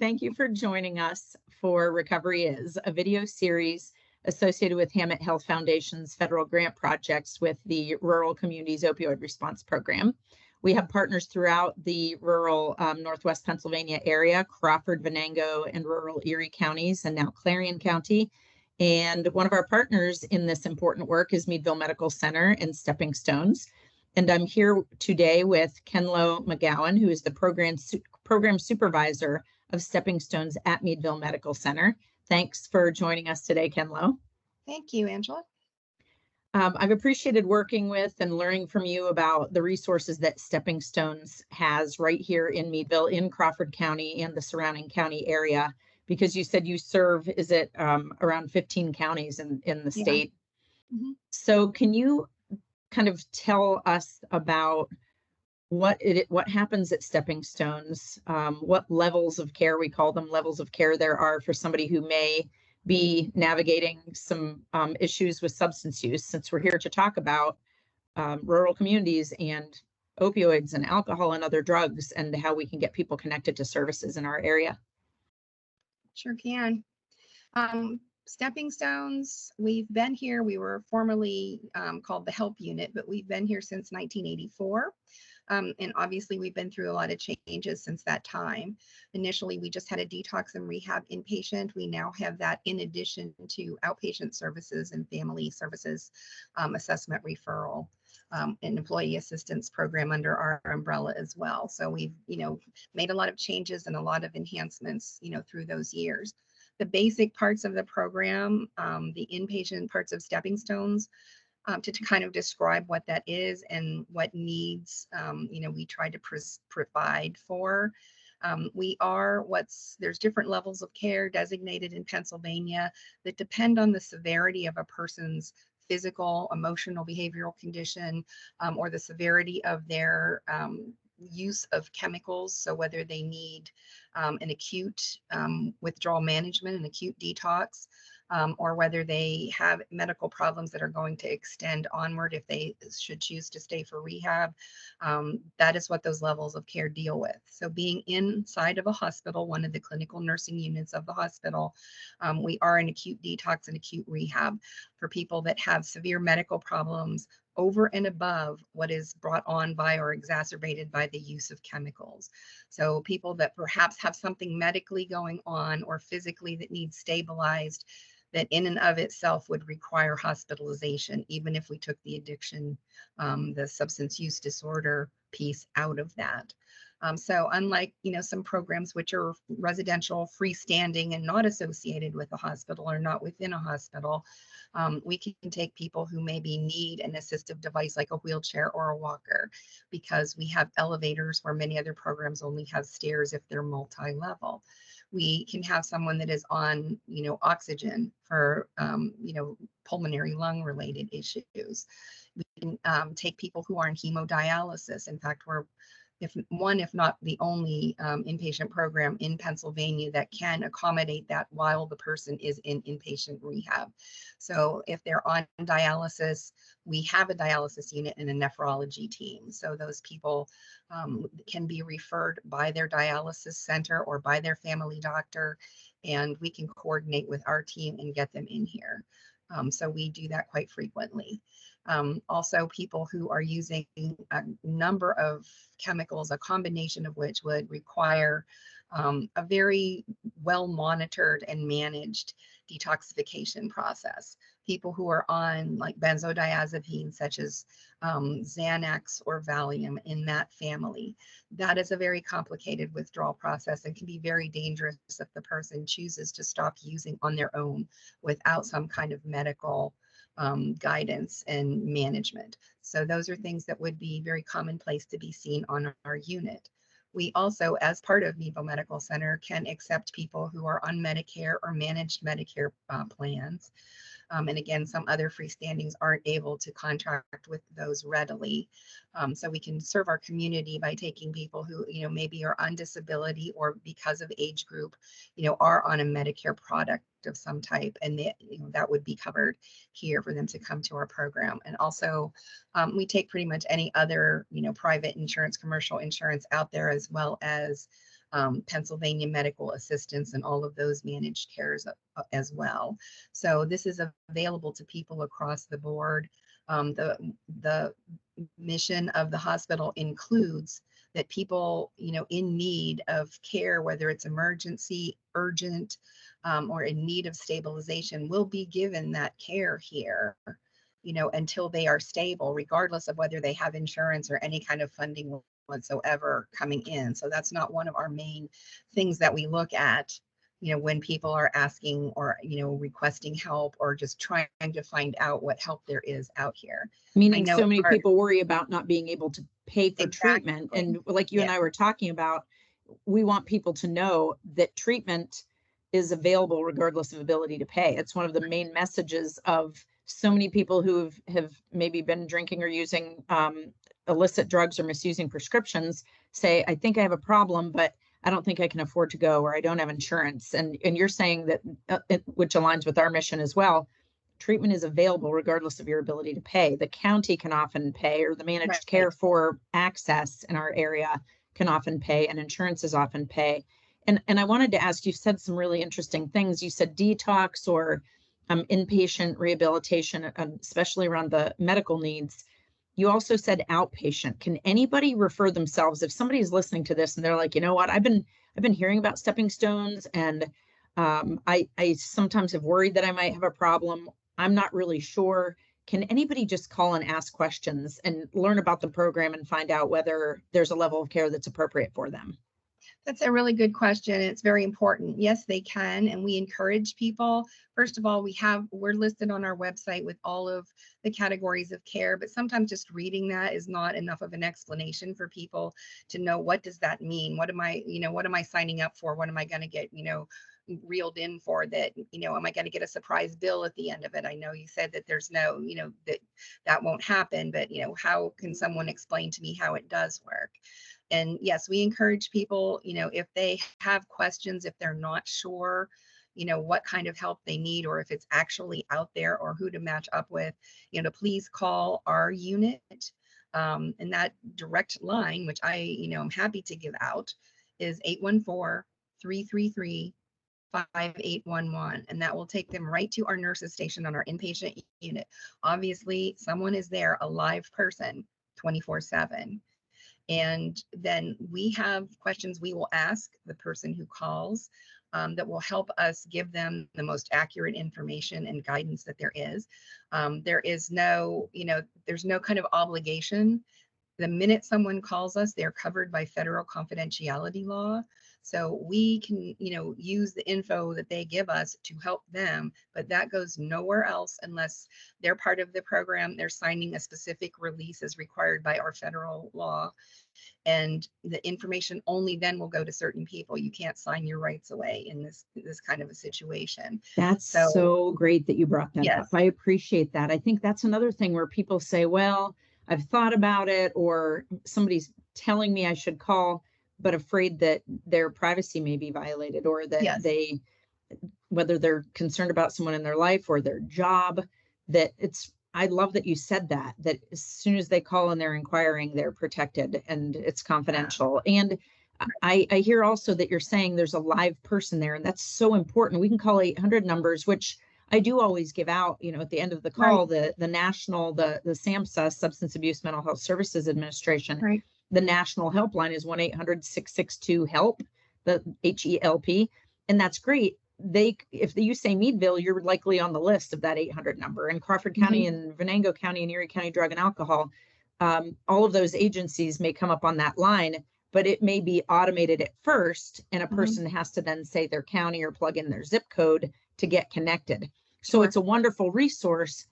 thank you for joining us for Recovery Is, a video series associated with Hammett Health Foundation's federal grant projects with the Rural Communities Opioid Response Program. We have partners throughout the rural Northwest Pennsylvania area, Crawford, Venango, and rural Erie counties, and now Clarion County. And one of our partners in this important work is Meadville Medical Center and Stepping Stones. And I'm here today with Kenlo McGowan, who is the program supervisor of Stepping Stones at Meadville Medical Center. Thanks for joining us today, Kenlo. Thank you, Angela. I've appreciated working with and learning from you about the resources that Stepping Stones has right here in Meadville, in Crawford County and the surrounding county area, because you said you serve, is it around 15 counties in the state? Mm-hmm. So can you kind of tell us about what happens at Stepping Stones, what levels of care, we call them levels of care, there are for somebody who may be navigating some issues with substance use, since we're here to talk about rural communities and opioids and alcohol and other drugs, and how we can get people connected to services in our area. Sure can. Stepping Stones, we've been here. We were formerly called the Help Unit, but we've been here since 1984. And obviously, we've been through a lot of changes since that time. Initially, we just had a detox and rehab inpatient. We now have that in addition to outpatient services and family services, assessment referral, and employee assistance program under our umbrella as well. So we've, made a lot of changes and a lot of enhancements, through those years. The basic parts of the program, the inpatient parts of Stepping Stones, to kind of describe what that is and what needs, we try to provide for. There's different levels of care designated in Pennsylvania that depend on the severity of a person's physical, emotional, behavioral condition, or the severity of their use of chemicals. So whether they need an acute withdrawal management, an acute detox, or whether they have medical problems that are going to extend onward if they should choose to stay for rehab. That is what those levels of care deal with. So being inside of a hospital, one of the clinical nursing units of the hospital, we are in acute detox and acute rehab for people that have severe medical problems over and above what is brought on by or exacerbated by the use of chemicals. So people that perhaps have something medically going on or physically that needs stabilized, that in and of itself would require hospitalization, even if we took the addiction, the substance use disorder piece out of that. So unlike, some programs which are residential, freestanding, and not associated with a hospital or not within a hospital, we can take people who maybe need an assistive device like a wheelchair or a walker, because we have elevators where many other programs only have stairs if they're multi-level. We can have someone that is on, oxygen for, pulmonary lung related issues. We can take people who are in hemodialysis. In fact, we're if not the only inpatient program in Pennsylvania that can accommodate that while the person is in inpatient rehab. So if they're on dialysis, we have a dialysis unit and a nephrology team. So those people can be referred by their dialysis center or by their family doctor, and we can coordinate with our team and get them in here. So we do that quite frequently. Also, people who are using a number of chemicals, a combination of which would require a very well monitored and managed detoxification process. People who are on like benzodiazepines such as Xanax or Valium in that family. That is a very complicated withdrawal process and can be very dangerous if the person chooses to stop using on their own without some kind of medical guidance and management. So those are things that would be very commonplace to be seen on our unit. We also, as part of Meadville Medical Center, can accept people who are on Medicare or managed Medicare plans. And again, some other freestandings aren't able to contract with those readily. So we can serve our community by taking people who, maybe are on disability or because of age group, are on a Medicare product of some type, and that would be covered here for them to come to our program. And also, we take pretty much any other, private insurance, commercial insurance out there, as well as Pennsylvania medical assistance, and all of those managed cares as well. So this is available to people across the board. The mission of the hospital includes that people, in need of care, whether it's emergency, urgent, or in need of stabilization, will be given that care here, until they are stable, regardless of whether they have insurance or any kind of funding whatsoever coming in. So that's not one of our main things that we look at, when people are asking or, requesting help or just trying to find out what help there is out here. Meaning so many people worry about not being able to pay for treatment. And like you and I were talking about, we want people to know that treatment is available regardless of ability to pay. It's one of the main messages of so many people who have maybe been drinking or using illicit drugs or misusing prescriptions say, I think I have a problem, but I don't think I can afford to go, or I don't have insurance. And you're saying that, which aligns with our mission as well, treatment is available regardless of your ability to pay. The county can often pay, or the managed care for access in our area can often pay, and insurances often pay. And I wanted to ask, you said some really interesting things. You said detox or inpatient rehabilitation, especially around the medical needs. You also said outpatient. Can anybody refer themselves, if somebody's listening to this and they're like, you know what, I've been hearing about stepping stones, and I sometimes have worried that I might have a problem. I'm not really sure. Can anybody just call and ask questions and learn about the program and find out whether there's a level of care that's appropriate for them? That's a really good question. It's very important. Yes, they can. And we encourage people. First of all, we're listed on our website with all of the categories of care, but sometimes just reading that is not enough of an explanation for people to know, what does that mean? What am I signing up for? What am I going to get, reeled in for? That, am I going to get a surprise bill at the end of it? I know you said that there's no, that won't happen, but, how can someone explain to me how it does work? And yes, we encourage people, if they have questions, if they're not sure, what kind of help they need, or if it's actually out there, or who to match up with, to please call our unit. And that direct line, which I'm happy to give out, is 814-333-5811. And that will take them right to our nurses station on our inpatient unit. Obviously, someone is there, a live person, 24/7. And then we have questions we will ask the person who calls that will help us give them the most accurate information and guidance that there is. There is no, there's no kind of obligation. The minute someone calls us, they're covered by federal confidentiality law. So we can, use the info that they give us to help them, but that goes nowhere else unless they're part of the program. They're signing a specific release as required by our federal law. And the information only then will go to certain people. You can't sign your rights away in this kind of a situation. That's so great that you brought that Yes. up. I appreciate that. I think that's another thing where people say, well, I've thought about it, or somebody's telling me I should call, but afraid that their privacy may be violated, or that Yes. whether they're concerned about someone in their life or their job, I love that you said that as soon as they call and they're inquiring, they're protected and it's confidential. And I hear also that you're saying there's a live person there, and that's so important. We can call 800 numbers, which I do always give out, at the end of the call, the national, the SAMHSA, Substance Abuse Mental Health Services Administration. Right. The national helpline is 1-800-662-HELP, the HELP. And that's great. If you say Meadville, you're likely on the list of that 800 number. In Crawford County and Venango County and Erie County Drug and Alcohol, all of those agencies may come up on that line, but it may be automated at first, and a person has to then say their county or plug in their zip code to get connected. So it's a wonderful resource.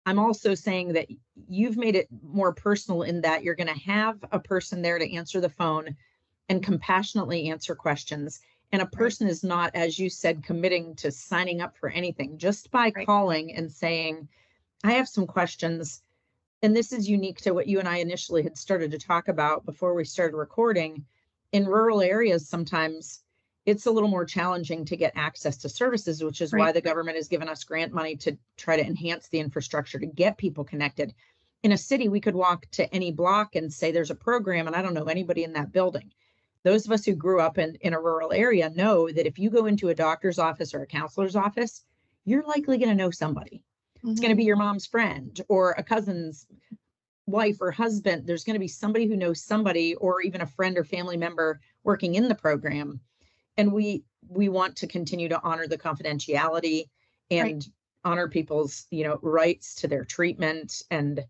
I'm also saying that you've made it more personal in that you're going to have a person there to answer the phone and compassionately answer questions. And a person is not, as you said, committing to signing up for anything. Just by calling and saying, I have some questions. And this is unique to what you and I initially had started to talk about before we started recording. In rural areas, sometimes it's a little more challenging to get access to services, which is why the government has given us grant money to try to enhance the infrastructure to get people connected. In a city, we could walk to any block and say there's a program, and I don't know anybody in that building. those of us who grew up in a rural area know that if you go into a doctor's office or a counselor's office, you're likely going to know somebody. It's going to be your mom's friend or a cousin's wife or husband. There's going to be somebody who knows somebody, or even a friend or family member working in the program. And we want to continue to honor the confidentiality and honor people's, rights to their treatment. And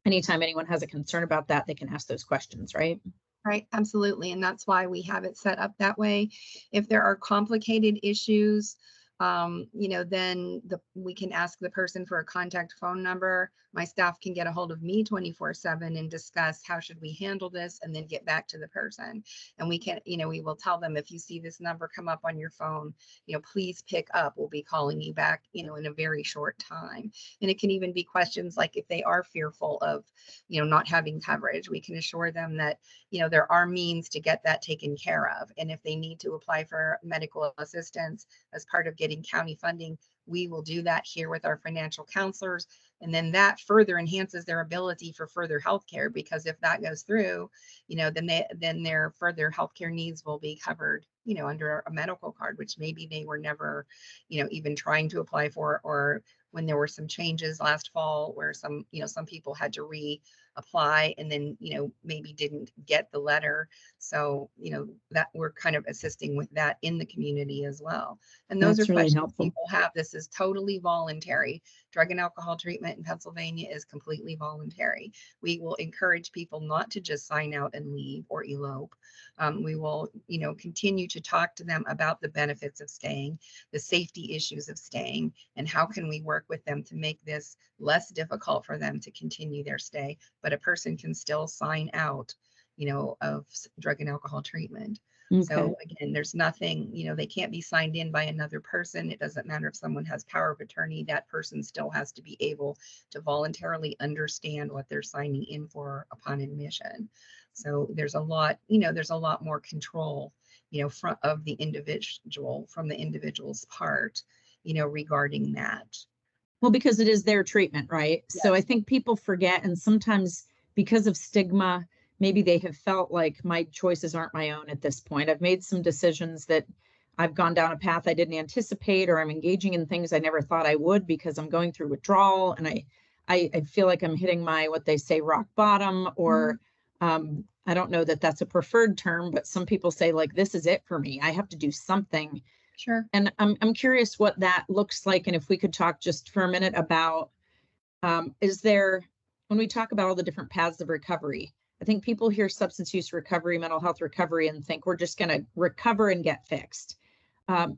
anytime anyone has a concern about that, they can ask those questions, right? Right, absolutely. And that's why we have it set up that way. If there are complicated issues, then we can ask the person for a contact phone number. My staff can get a hold of me 24/7 and discuss how should we handle this, and then get back to the person. And we can, we will tell them, if you see this number come up on your phone, please pick up. We'll be calling you back, in a very short time. And it can even be questions like, if they are fearful of, not having coverage, we can assure them that, there are means to get that taken care of. And if they need to apply for medical assistance as part of getting county funding, we will do that here with our financial counselors. And then that further enhances their ability for further health care, because if that goes through, then their further health care needs will be covered, under a medical card, which maybe they were never, even trying to apply for, or when there were some changes last fall where some people had to reapply and then, maybe didn't get the letter. So, that we're kind of assisting with that in the community as well. And those That's are really questions helpful. people have. This is totally voluntary. Drug and alcohol treatment in Pennsylvania is completely voluntary. We will encourage people not to just sign out and leave or elope. We will, continue to talk to them about the benefits of staying, the safety issues of staying, and how can we work with them to make this less difficult for them to continue their stay, but a person can still sign out, of drug and alcohol treatment. Okay. So again, there's nothing, they can't be signed in by another person. It doesn't matter if someone has power of attorney, that person still has to be able to voluntarily understand what they're signing in for upon admission. So there's a lot, there's a lot more control, from the individual's part, regarding that. Well, because it is their treatment, right? Yes. So I think people forget, and sometimes because of stigma, maybe they have felt like my choices aren't my own at this point. I've made some decisions that I've gone down a path I didn't anticipate, or I'm engaging in things I never thought I would because I'm going through withdrawal, and I feel like I'm hitting my, what they say, rock bottom, or I don't know that that's a preferred term, but some people say, like, this is it for me. I have to do something. Sure. And I'm curious what that looks like. And if we could talk just for a minute about, is there, when we talk about all the different paths of recovery, I think people hear substance use recovery, mental health recovery, and think we're just going to recover and get fixed.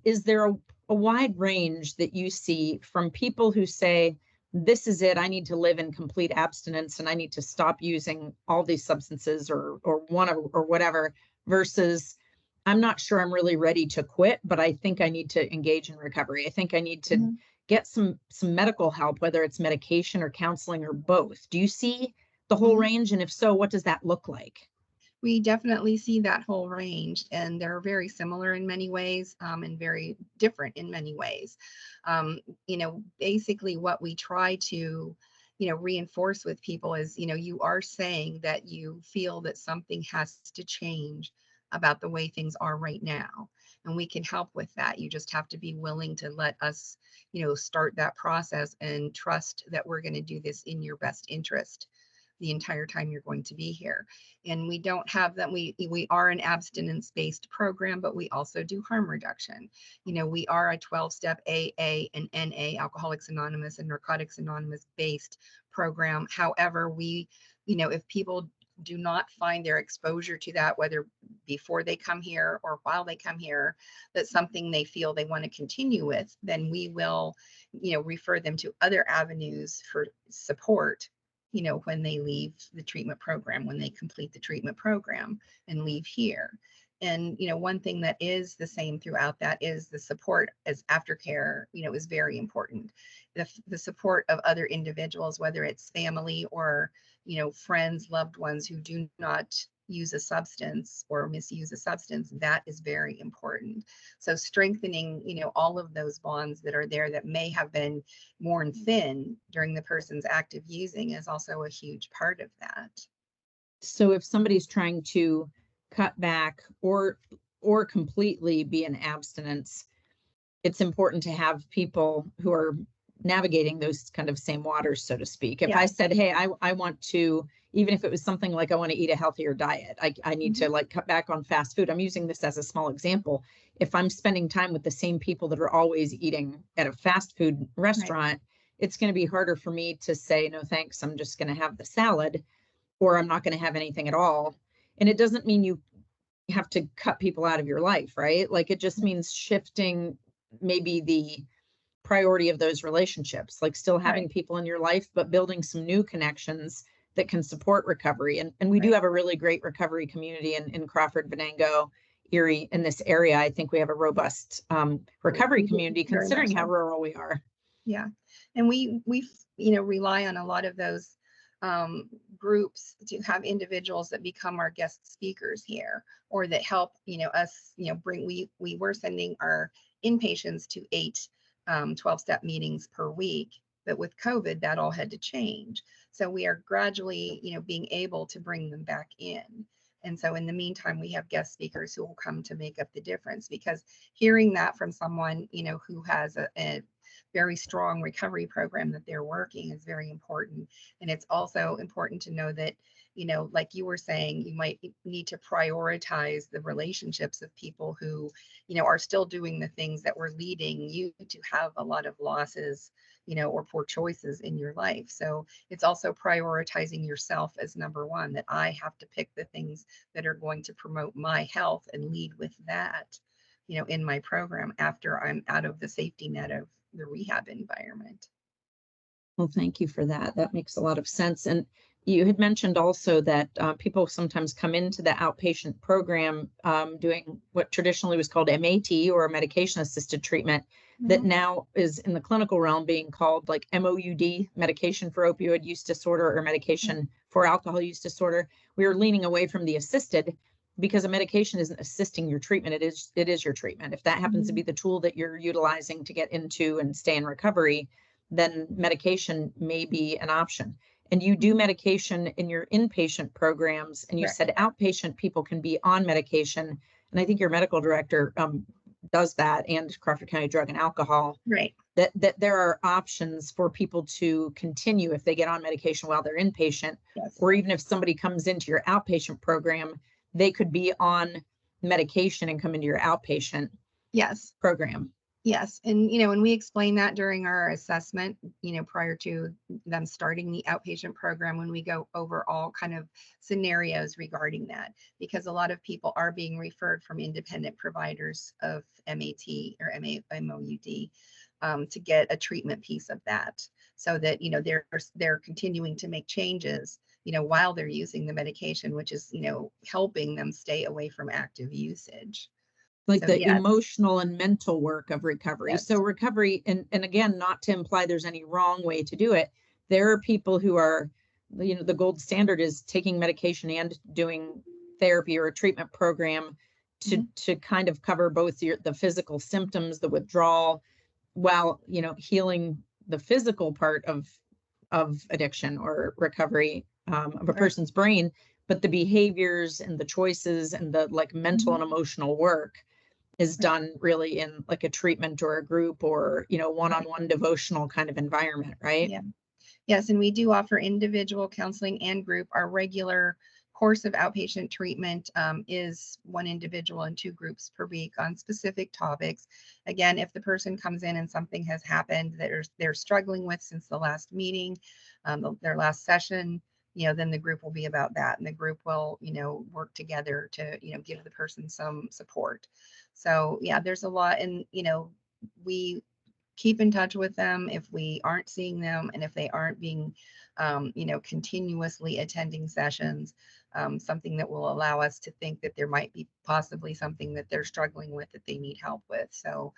Is there a wide range that you see from people who say, this is it, I need to live in complete abstinence and I need to stop using all these substances or whatever, versus I'm not sure I'm really ready to quit, but I think I need to engage in recovery. I think I need to get some medical help, whether it's medication or counseling or both. Do you see the whole range? And if so, what does that look like? We definitely see that whole range, and they're very similar in many ways, and very different in many ways. Basically what we try to, reinforce with people is, you are saying that you feel that something has to change about the way things are right now. And we can help with that. You just have to be willing to let us, start that process and trust that we're going to do this in your best interest the entire time you're going to be here. And we don't have that. We are an abstinence-based program, but we also do harm reduction. We are a 12-step AA and NA, Alcoholics Anonymous and Narcotics Anonymous based program. However, if people do not find their exposure to that, whether before they come here or while they come here, that's something they feel they want to continue with, then we will, refer them to other avenues for support, when they leave the treatment program, when they complete the treatment program and leave here. And, one thing that is the same throughout that is the support as aftercare, is very important. The support of other individuals, whether it's family or, friends, loved ones who do not use a substance or misuse a substance, that is very important. So strengthening, all of those bonds that are there that may have been worn thin during the person's active using is also a huge part of that. So if somebody's trying to cut back or completely be in abstinence, it's important to have people who are navigating those kind of same waters, so to speak. If I said, hey, I want to, even if it was something like I want to eat a healthier diet, I need to like cut back on fast food. I'm using this as a small example. If I'm spending time with the same people that are always eating at a fast food restaurant, it's going to be harder for me to say, no, thanks, I'm just going to have the salad, or I'm not going to have anything at all. And it doesn't mean you have to cut people out of your life, right? Like it just means shifting maybe the priority of those relationships, like still having people in your life, but building some new connections that can support recovery. And we do have a really great recovery community in Crawford, Venango, Erie, in this area. I think we have a robust recovery community considering how rural we are. Yeah. And we rely on a lot of those groups to have individuals that become our guest speakers here, or that help, us, bring, we were sending our inpatients to 8 12-step meetings per week, but with COVID, that all had to change. So we are gradually, being able to bring them back in. And so in the meantime, we have guest speakers who will come to make up the difference, because hearing that from someone, who has a very strong recovery program that they're working is very important. And it's also important to know that, like you were saying, you might need to prioritize the relationships of people who, are still doing the things that were leading you to have a lot of losses, or poor choices in your life. So it's also prioritizing yourself as number one, that I have to pick the things that are going to promote my health and lead with that, in my program after I'm out of the safety net of the rehab environment. Well, thank you for that. That makes a lot of sense. And you had mentioned also that people sometimes come into the outpatient program doing what traditionally was called MAT, or medication assisted treatment, that now is in the clinical realm being called like MOUD, medication for opioid use disorder, or medication for alcohol use disorder. We are leaning away from the assisted, because a medication isn't assisting your treatment. It is your treatment. If that happens to be the tool that you're utilizing to get into and stay in recovery, then medication may be an option. And you do medication in your inpatient programs, and you said outpatient people can be on medication. And I think your medical director does that, and Crawford County Drug and Alcohol. Right. That there are options for people to continue if they get on medication while they're inpatient, or even if somebody comes into your outpatient program, they could be on medication and come into your outpatient program. Yes. And, and we explain that during our assessment, prior to them starting the outpatient program, when we go over all kind of scenarios regarding that, because a lot of people are being referred from independent providers of MAT or MOUD to get a treatment piece of that, so that, they're continuing to make changes, while they're using the medication, which is, helping them stay away from active usage. Like the emotional and mental work of recovery. So recovery, and again, not to imply there's any wrong way to do it. There are people who are, the gold standard is taking medication and doing therapy or a treatment program to kind of cover both the physical symptoms, the withdrawal, while, healing the physical part of addiction or recovery of a person's brain, but the behaviors and the choices and the like mental and emotional work is done really in like a treatment or a group or, one-on-one devotional kind of environment, right? Yeah. Yes. And we do offer individual counseling and group. Our regular course of outpatient treatment is 1 individual and 2 groups per week on specific topics. Again, if the person comes in and something has happened that they're struggling with since the last meeting, their last session, then the group will be about that. And the group will, work together to, give the person some support. So yeah, there's a lot. And, we keep in touch with them if we aren't seeing them, and if they aren't being, continuously attending sessions, something that will allow us to think that there might be possibly something that they're struggling with that they need help with. So,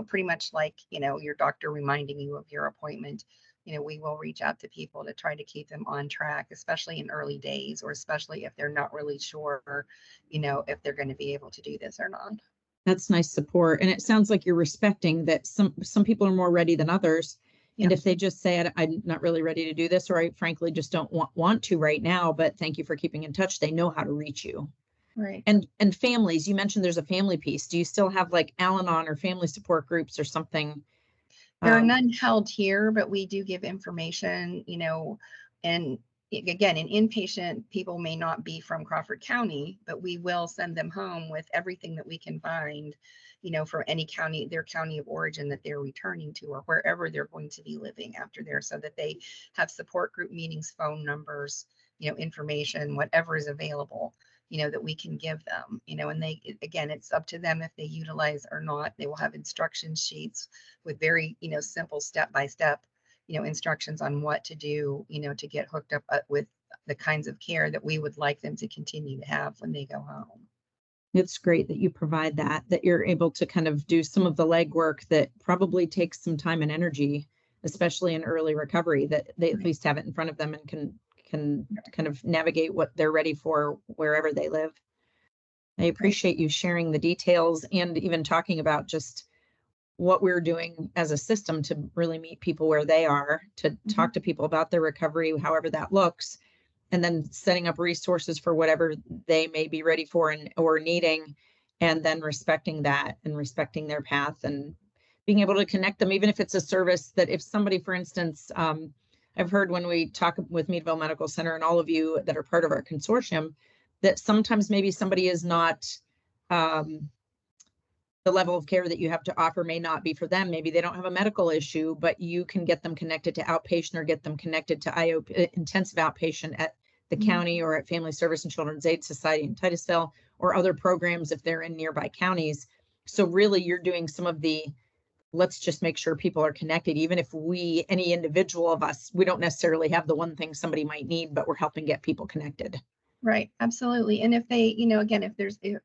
pretty much like, your doctor reminding you of your appointment, we will reach out to people to try to keep them on track, especially in early days, or especially if they're not really sure, if they're going to be able to do this or not. That's nice support. And it sounds like you're respecting that some people are more ready than others. And if they just say, I'm not really ready to do this, or I frankly just don't want to right now, but thank you for keeping in touch, they know how to reach you. Right. And families, you mentioned there's a family piece. Do you still have like Al-Anon or family support groups or something? There are none held here, but we do give information, and again, an inpatient, people may not be from Crawford County, but we will send them home with everything that we can find, for any county, their county of origin that they're returning to, or wherever they're going to be living after there, so that they have support group meetings, phone numbers, information, whatever is available, that we can give them, and again, it's up to them if they utilize or not. They will have instruction sheets with very, simple step-by-step, instructions on what to do, to get hooked up with the kinds of care that we would like them to continue to have when they go home. It's great that you provide that you're able to kind of do some of the legwork that probably takes some time and energy, especially in early recovery, that they at least have it in front of them and can kind of navigate what they're ready for wherever they live. I appreciate you sharing the details and even talking about just what we're doing as a system to really meet people where they are, to talk to people about their recovery, however that looks, and then setting up resources for whatever they may be ready for or needing, and then respecting that and respecting their path and being able to connect them, even if it's a service that if somebody, for instance, I've heard when we talk with Meadville Medical Center and all of you that are part of our consortium, that sometimes maybe somebody is not, the level of care that you have to offer may not be for them. Maybe they don't have a medical issue, but you can get them connected to outpatient or get them connected to intensive outpatient at the county or at Family Service and Children's Aid Society in Titusville or other programs if they're in nearby counties. So really you're doing some of the, let's just make sure people are connected. Even if any individual of us, we don't necessarily have the one thing somebody might need, but we're helping get people connected. Right, absolutely. And if they, again, if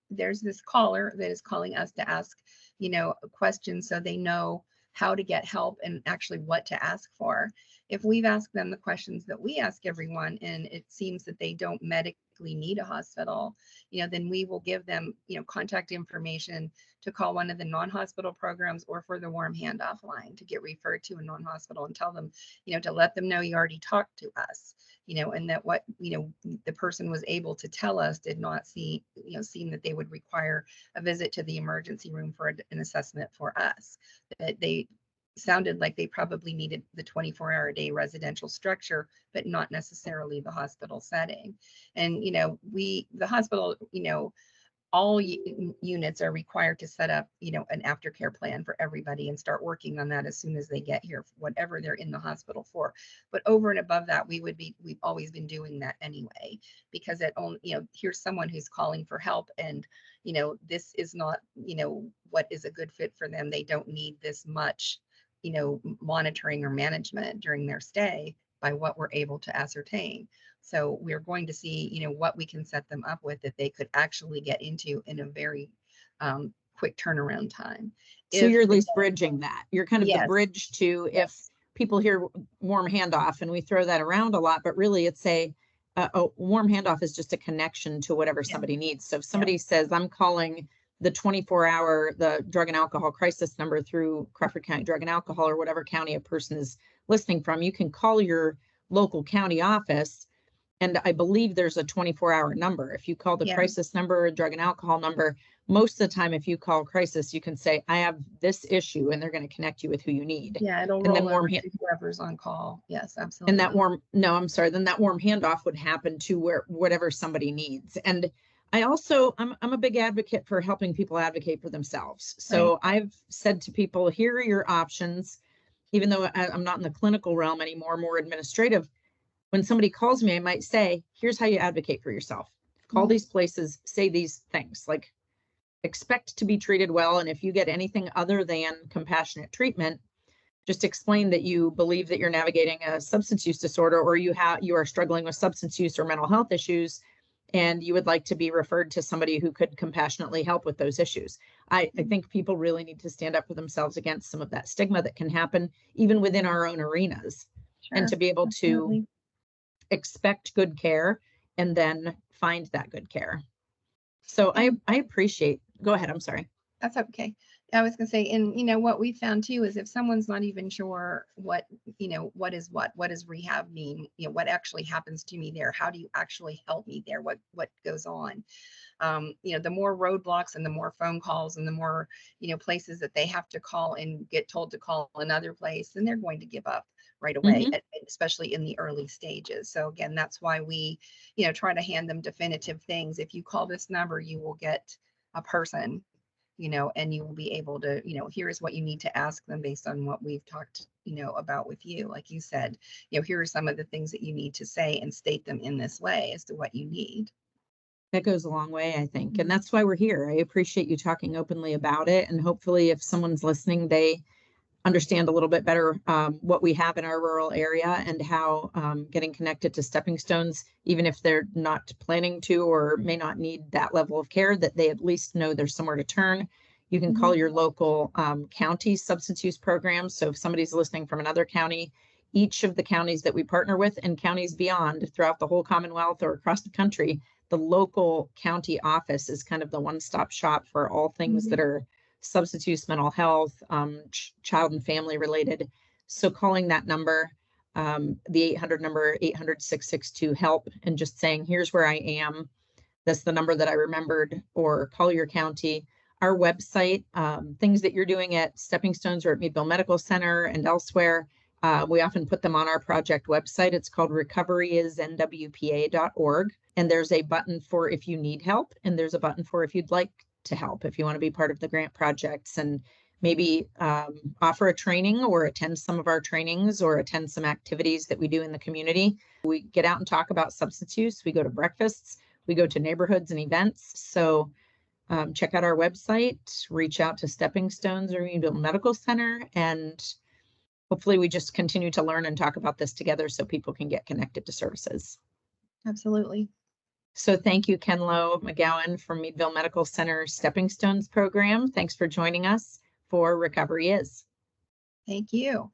there's this caller that is calling us to ask, a question, so they know how to get help and actually what to ask for. If we've asked them the questions that we ask everyone, and it seems that they don't medically need a hospital, then we will give them, contact information to call one of the non-hospital programs or for the warm handoff line to get referred to a non-hospital and tell them, to let them know you already talked to us, and that what, the person was able to tell us did not seem that they would require a visit to the emergency room for an assessment for us, that they sounded like they probably needed the 24-hour a day residential structure, but not necessarily the hospital setting. And, the hospital, all units are required to set up, an aftercare plan for everybody and start working on that as soon as they get here, whatever they're in the hospital for. But over and above that, we've always been doing that anyway, because it only, here's someone who's calling for help, and, this is not, what is a good fit for them. They don't need this much, monitoring or management during their stay by what we're able to ascertain. So we're going to see, what we can set them up with that they could actually get into in a very quick turnaround time. So you're at least bridging that. You're kind of the bridge to, if people hear warm handoff, and we throw that around a lot, but really it's a warm handoff is just a connection to whatever somebody needs. So if somebody says, I'm calling the 24-hour, the drug and alcohol crisis number through Crawford County Drug and Alcohol or whatever county a person is listening from, you can call your local county office. And I believe there's a 24-hour number. If you call the crisis number, drug and alcohol number, most of the time, if you call crisis, you can say, I have this issue, and they're going to connect you with who you need. Yeah, it'll roll over to whoever's on call. Yes, absolutely. And then that warm handoff would happen to whatever somebody needs. And I'm a big advocate for helping people advocate for themselves. So I've said to people, here are your options, even though I'm not in the clinical realm anymore, more administrative. When somebody calls me, I might say, here's how you advocate for yourself. Call these places, say these things, like expect to be treated well. And if you get anything other than compassionate treatment, just explain that you believe that you're navigating a substance use disorder, or you are struggling with substance use or mental health issues, and you would like to be referred to somebody who could compassionately help with those issues. I think people really need to stand up for themselves against some of that stigma that can happen even within our own arenas, and to be able to expect good care and then find that good care. So I appreciate, go ahead. I'm sorry. That's okay. I was gonna say, and what we found too is if someone's not even sure what what does rehab mean, what actually happens to me there, how do you actually help me there, what goes on, the more roadblocks and the more phone calls and the more places that they have to call and get told to call another place, then they're going to give up right away, especially in the early stages. So again, that's why we try to hand them definitive things. If you call this number, you will get a person, and you will be able to, here's what you need to ask them based on what we've talked, about with you. Like you said, here are some of the things that you need to say and state them in this way as to what you need. That goes a long way, I think. And that's why we're here. I appreciate you talking openly about it. And hopefully, if someone's listening, they understand a little bit better what we have in our rural area and how getting connected to stepping stones, even if they're not planning to or may not need that level of care, that they at least know there's somewhere to turn. You can call your local county substance use program. So if somebody's listening from another county, each of the counties that we partner with and counties beyond throughout the whole Commonwealth or across the country, the local county office is kind of the one-stop shop for all things that are substance use, mental health, child and family related. So calling that number, the 800 number, 800-662-HELP, and just saying, here's where I am. That's the number that I remembered, or call your county. Our website, things that you're doing at Stepping Stones or at Meadville Medical Center and elsewhere, we often put them on our project website. It's called recoveryisnwpa.org. And there's a button for if you need help, and there's a button for if you'd like to help, if you want to be part of the grant projects and maybe offer a training or attend some of our trainings or attend some activities that we do in the community. We get out and talk about substance use. We go to breakfasts, we go to neighborhoods and events. So check out our website, reach out to Stepping Stones or Meadville Medical Center, and hopefully we just continue to learn and talk about this together so people can get connected to services. Absolutely. So thank you, Kenlo McGowan from Meadville Medical Center Stepping Stones program. Thanks for joining us for Recovery Is. Thank you.